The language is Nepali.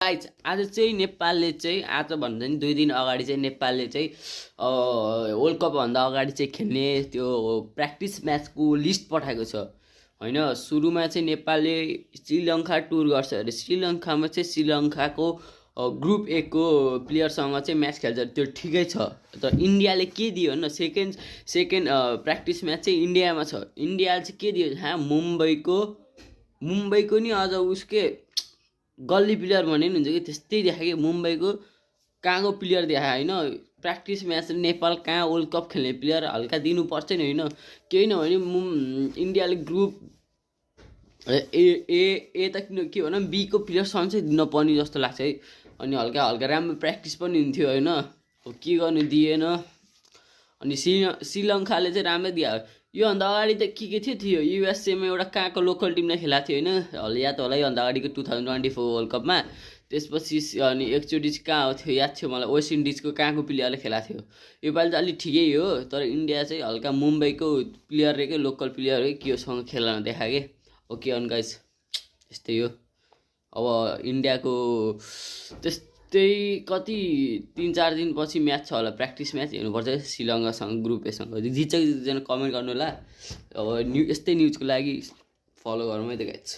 गाइज आज चाहिँ नेपालले चाहिँ आज भन्दा नि 2 दिन अगाडि चाहिँ नेपालले चाहिँ वर्ल्ड कपभन्दा अगाडि चाहिँ खेल्ने त्यो प्र्याक्टिस म्याचको लिस्ट पठाएको छ होइन। सुरुमा चाहिँ नेपालले श्रीलङ्का टुर गर्छ अरे। श्रीलङ्कामा चाहिँ श्रीलङ्काको ग्रुप ए को प्लेयरसँग चाहिँ म्याच खेल्छ, त्यो ठिकै छ। तर इन्डियाले के दियो न, सेकेन्ड प्र्याक्टिस म्याच चाहिँ इन्डियामा छ। इन्डियाले चाहिँ के दियो, मुम्बईको नि अझ उसके गल्ली प्लेयर भने नि हुन्छ कि त्यस्तै देखायो कि मुम्बईको कहाँको प्लेयर देखायो होइन। प्र्याक्टिस म्याच नेपाल कहाँ वर्ल्ड कप खेल्ने प्लेयर हल्का दिनुपर्छ नि होइन। केही नभने इन्डियाले ग्रुप ए त के भनौँ बीको प्लेयरसँग चाहिँ नपर्ने जस्तो लाग्छ है। अनि हल्का राम्रो प्र्याक्टिस पनि हुन्थ्यो होइन, के गर्नु दिएन। अनि श्रीलङ्काले चाहिँ राम्रै दियो। योभन्दा अगाडि त के थियो युएसएमा एउटा कहाँको लोकल टिमले खेलाएको थियो होइन, याद होला योभन्दा अगाडिको 2024 वर्ल्ड कपमा। त्यसपछि अनि एकचोटि चाहिँ कहाँ थियो याद थियो मलाई, वेस्ट इन्डिजको कहाँको प्लेयरले खेलाएको थियो। योपालि त अलिक ठिकै हो, तर इन्डिया चाहिँ हल्का मुम्बईको प्लेयरले के लोकल प्लेयर है केसँग खेल्न देखायो कि। ओके अन गाइस यस्तै हो। अब इन्डियाको त्यस्तै कति 3-4 दिनपछि म्याच छ होला, प्र्याक्टिस म्याच हेर्नुपर्छ श्रीलङ्कासँग ग्रुप एसँग। जित्छ कमेन्ट गर्नु होला। अब यस्तै न्युजको लागि फलो गरौँ है त गाइस।